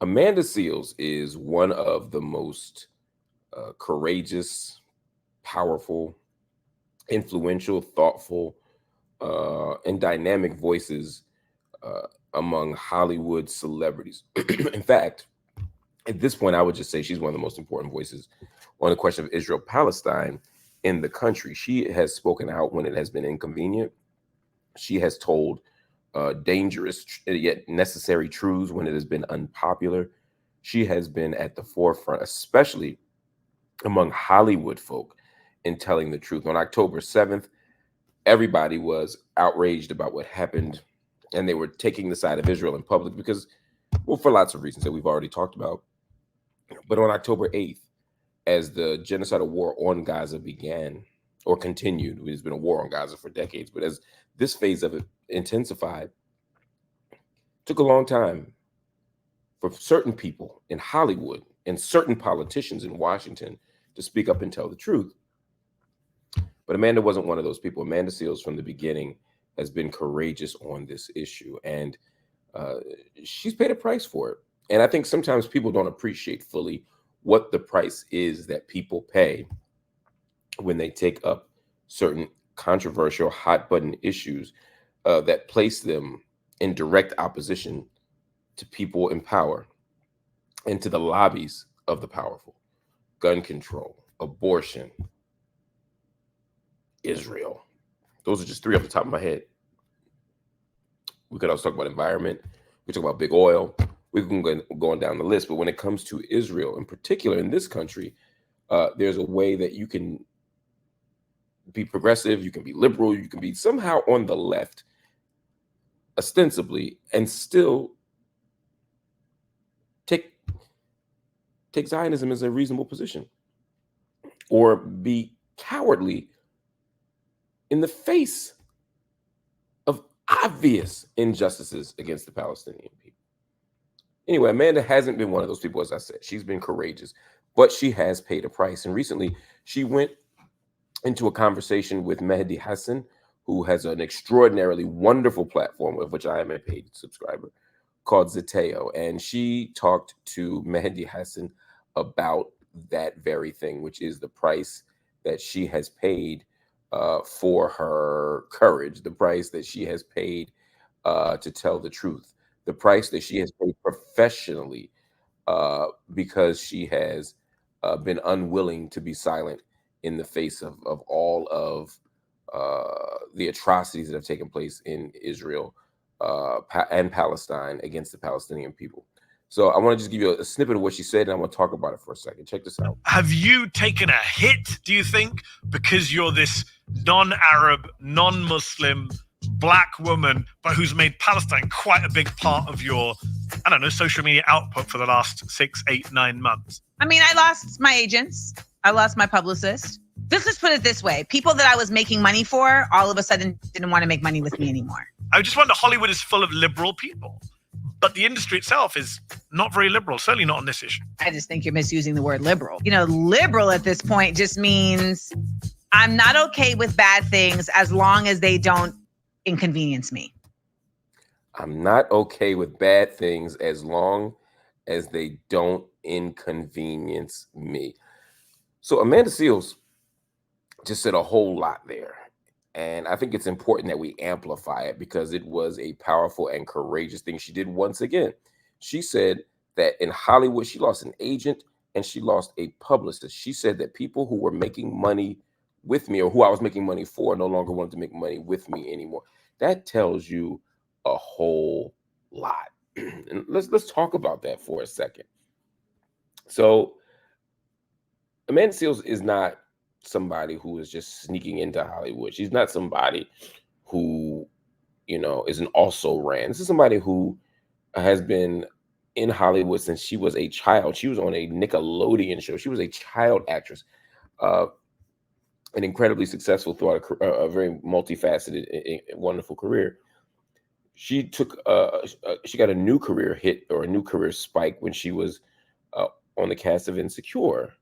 Amanda Seales is one of the most courageous, powerful, influential, thoughtful, and dynamic voices uh, among Hollywood celebrities. In fact, at this point, I would just say she's one of the most important voices on the question of Israel Palestine in the country. She has spoken out when it has been inconvenient. She has told dangerous yet necessary truths when it has been unpopular. She has been at the forefront, especially among Hollywood folk, in telling the truth. On October 7th, everybody was outraged about what happened, and they were taking the side of Israel in public because, well, for lots of reasons that we've already talked about. But on October 8th, as the genocidal war on Gaza began or continued, there's been a war on Gaza for decades, but as this phase of it intensified, it took a long time for certain people in Hollywood and certain politicians in Washington to speak up and tell the truth. But Amanda wasn't one of those people. Amanda Seales, from the beginning, has been courageous on this issue, and uh, she's paid a price for it. And I think sometimes people don't appreciate fully what the price is that people pay when they take up certain controversial, hot button issues that place them in direct opposition to people in power and to the lobbies of the powerful. Gun control, abortion, Israel. Those are just three off the top of my head. We could also talk about environment. We talk about big oil. We can go on down the list. But when it comes to Israel, in particular in this country, there's a way that you can be progressive, you can be liberal, you can be somehow on the left, ostensibly, and still take Zionism as a reasonable position, or be cowardly in the face of obvious injustices against the Palestinian people. Anyway, Amanda hasn't been one of those people, as I said. She's been courageous, but she has paid a price. And recently, she went into a conversation with Medhi Hassan, who has an extraordinarily wonderful platform, of which I am a paid subscriber, called Zeteo. And she talked to Medhi Hassan about that very thing, which is the price that she has paid for her courage, the price that she has paid to tell the truth, the price that she has paid professionally because she has been unwilling to be silent in the face of all of the atrocities that have taken place in Israel and Palestine against the Palestinian people. So I want to just give you a snippet of what she said, and I want to talk about it for a second. Check this out. Have you taken a hit, do you think, because you're this non-Arab, non-Muslim, black woman, but who's made Palestine quite a big part of your, I don't know, social media output for the last 6, 8, 9 months? I mean, I lost my agents. I lost my publicist. Let's put it this way. People that I was making money for, all of a sudden didn't want to make money with me anymore. I just wonder, Hollywood is full of liberal people, but the industry itself is not very liberal, certainly not on this issue. I just think you're misusing the word liberal. You know, liberal at this point just means I'm not okay with bad things as long as they don't inconvenience me. I'm not okay with bad things as long as they don't inconvenience me. So Amanda Seales just said a whole lot there. And I think it's important that we amplify it because it was a powerful and courageous thing she did once again. She said that in Hollywood, she lost an agent and she lost a publicist. She said that people who were making money with me or who I was making money for no longer wanted to make money with me anymore. That tells you a whole lot. And let's talk about that for a second. So Amanda Seales is not somebody who is just sneaking into Hollywood. She's not somebody who, is an also ran. This is somebody who has been in Hollywood since she was a child. She was on a Nickelodeon show. She was a child actress, an incredibly successful throughout a very multifaceted, wonderful career. She she got a new career hit or a new career spike when she was on the cast of Insecure.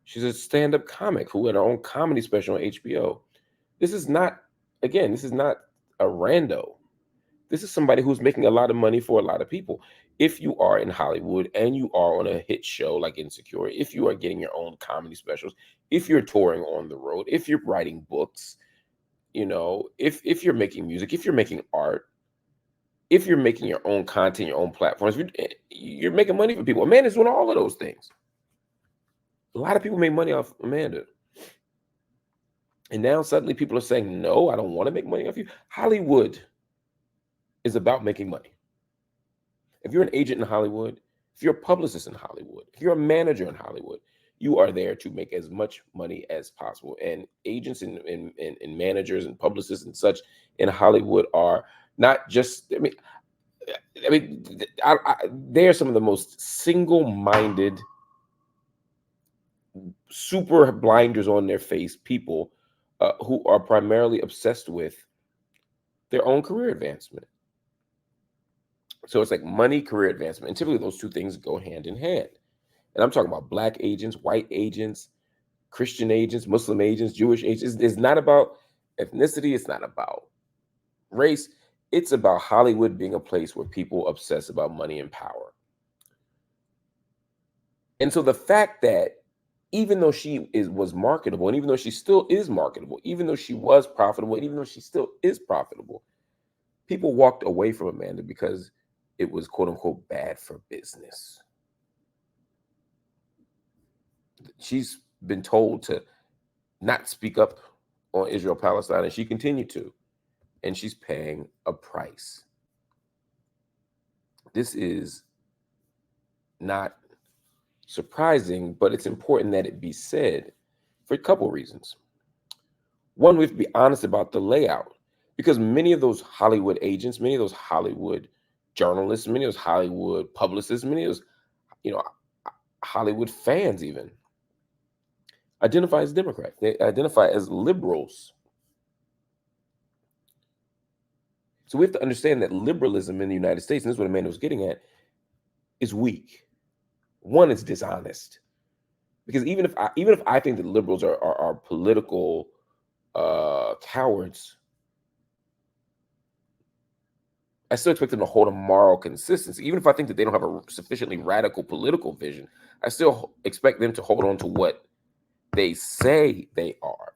She's a stand-up comic who had her own comedy special on HBO. This is not a rando. This is somebody who's making a lot of money for a lot of people. If you are in Hollywood and you are on a hit show like Insecure, if you are getting your own comedy specials, if you're touring on the road, if you're writing books, if you're making music, if you're making art, if you're making your own content, your own platforms, you're making money for people. Amanda's doing all of those things. A lot of people make money off Amanda. And now suddenly people are saying, no, I don't want to make money off you. Hollywood is about making money. If you're an agent in Hollywood, if you're a publicist in Hollywood, if you're a manager in Hollywood, you are there to make as much money as possible. And agents and managers and publicists and such in Hollywood are not just, they're some of the most single-minded, super blinders on their face people who are primarily obsessed with their own career advancement. So it's like money, career advancement. And typically those two things go hand in hand. And I'm talking about Black agents, white agents, Christian agents, Muslim agents, Jewish agents. It's not about ethnicity. It's not about race. It's about Hollywood being a place where people obsess about money and power. And so the fact that even though she was marketable, and even though she still is marketable, even though she was profitable, and even though she still is profitable, people walked away from Amanda because it was quote unquote bad for business. She's been told to not speak up on Israel-Palestine, and she continued to, and she's paying a price. This is not surprising, but it's important that it be said for a couple of reasons. One, we have to be honest about the layout, because many of those Hollywood agents, many of those Hollywood journalists, many of those Hollywood publicists, many of those, Hollywood fans even identify as Democrats. They identify as liberals. So we have to understand that liberalism in the United States, and this is what Amanda was getting at, is weak. One, it's dishonest. Because even if I think that liberals are political cowards, I still expect them to hold a moral consistency. Even if I think that they don't have a sufficiently radical political vision, I still expect them to hold on to what they say they are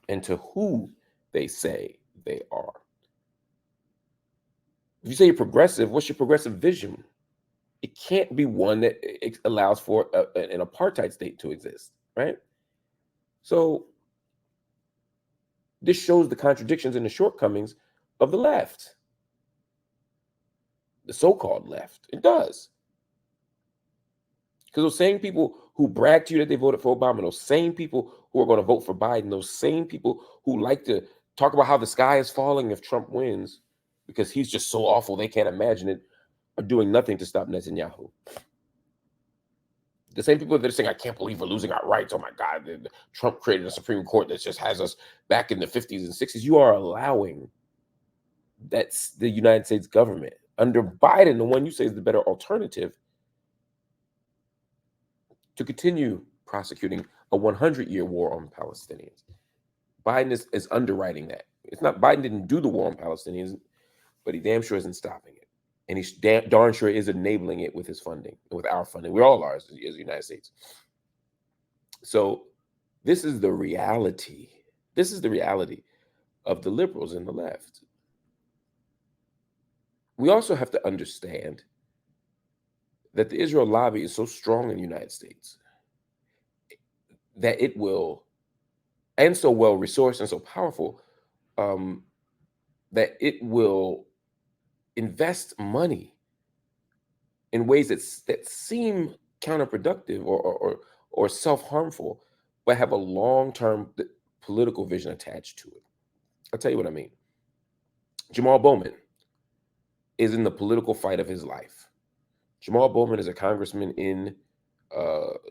and to who they say they are. If you say you're progressive, what's your progressive vision? It can't be one that allows for an apartheid state to exist, right? So this shows the contradictions and the shortcomings of the left, the so-called left. It does. Because those same people who brag to you that they voted for Obama, those same people who are going to vote for Biden, those same people who like to talk about how the sky is falling if Trump wins because he's just so awful they can't imagine it, are doing nothing to stop Netanyahu. The same people that are saying, I can't believe we're losing our rights. Oh my God, Trump created a Supreme Court that just has us back in the 50s and 60s. You are allowing that's the United States government under Biden, the one you say is the better alternative, to continue prosecuting a 100-year war on Palestinians. Biden is underwriting that. It's not Biden didn't do the war on Palestinians, but he damn sure isn't stopping it. And he darn sure is enabling it with his funding, with our funding. We all are as the United States. So this is the reality. This is the reality of the liberals and the left. We also have to understand that the Israel lobby is so strong in the United States that it will, and so well resourced and so powerful, that it will invest money in ways that seem counterproductive or self-harmful, but have a long-term political vision attached to it. I'll tell you what I mean. Jamal Bowman is in the political fight of his life. Jamal Bowman is a congressman in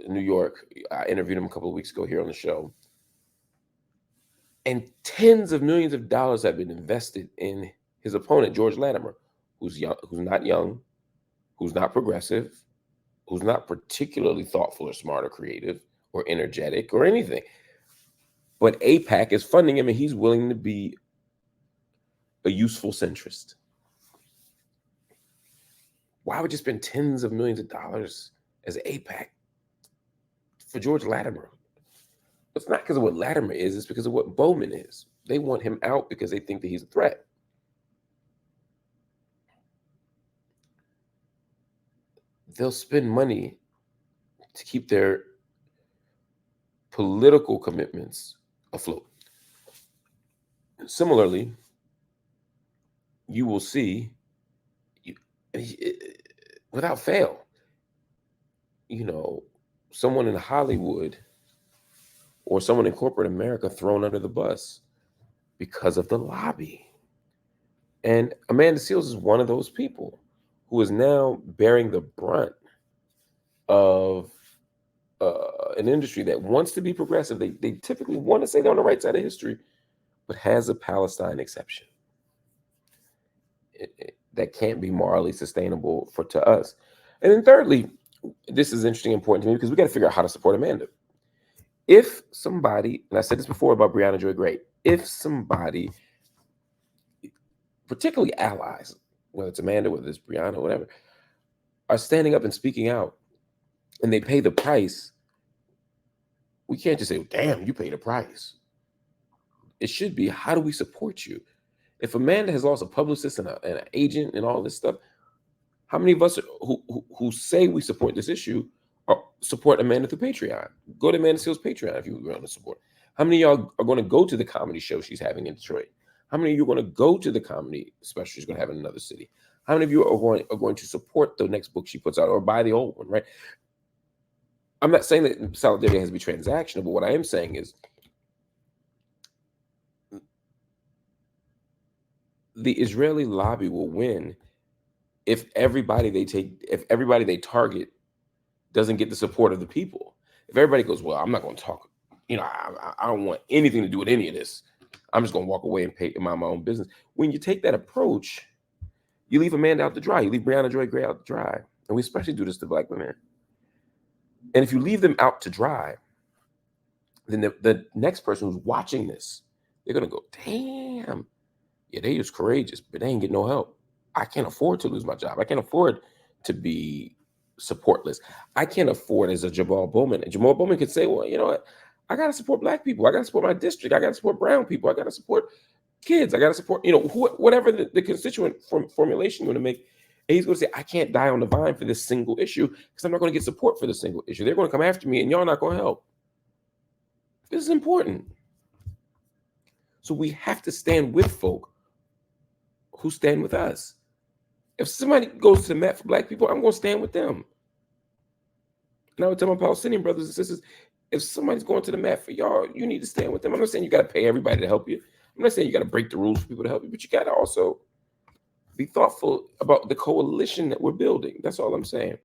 New York. I interviewed him a couple of weeks ago here on the show. And tens of millions of dollars have been invested in his opponent, George Latimer, who's young, who's not young, who's not progressive, who's not particularly thoughtful or smart or creative or energetic or anything. But AIPAC is funding him, and he's willing to be a useful centrist. Why would you spend tens of millions of dollars as an AIPAC for George Latimer? It's not because of what Latimer is, it's because of what Bowman is. They want him out because they think that he's a threat. They'll spend money to keep their political commitments afloat. Similarly, you will see, without fail, someone in Hollywood or someone in corporate America thrown under the bus because of the lobby. And Amanda Seales is one of those people who is now bearing the brunt of an industry that wants to be progressive. They typically want to say they're on the right side of history, but has a Palestine exception. That can't be morally sustainable to us. And then thirdly, this is interesting and important to me because we got to figure out how to support Amanda. If somebody, and I said this before about Breonna Joy Gray, if somebody, particularly allies, whether it's Amanda, whether it's Breonna, whatever, are standing up and speaking out and they pay the price, we can't just say, damn, you paid a price. It should be, how do we support you? If Amanda has lost a publicist and an agent and all this stuff, how many of us who say we support this issue support Amanda through Patreon? Go to Amanda Seales' Patreon if you want to support. How many of y'all are going to go to the comedy show she's having in Detroit? How many of you are going to go to the comedy special she's going to have in another city? How many of you are going to support the next book she puts out or buy the old one, right? I'm not saying that solidarity has to be transactional, but what I am saying is the Israeli lobby will win if everybody they target doesn't get the support of the people. If everybody goes, well, I'm not going to talk, I don't want anything to do with any of this. I'm just going to walk away and mind my own business. When you take that approach, you leave Amanda out to dry. You leave Breonna Joy Gray out to dry. And we especially do this to Black women. And if you leave them out to dry, then the next person who's watching this, they're going to go, damn, yeah, they was courageous, but they ain't get no help. I can't afford to lose my job. I can't afford to be supportless. I can't afford as a Jamal Bowman. And Jamal Bowman could say, well, you know what? I got to support Black people. I got to support my district. I got to support brown people. I got to support kids. I got to support, whatever the constituent formulation you want to make. And he's going to say, I can't die on the vine for this single issue because I'm not going to get support for the single issue. They're going to come after me and y'all not going to help. This is important. So we have to stand with folk who stand with us. If somebody goes to the mat for Black people, I'm going to stand with them. And I would tell my Palestinian brothers and sisters, if somebody's going to the mat for y'all, you need to stand with them. I'm not saying you got to pay everybody to help you. I'm not saying you got to break the rules for people to help you, but you got to also be thoughtful about the coalition that we're building. That's all I'm saying.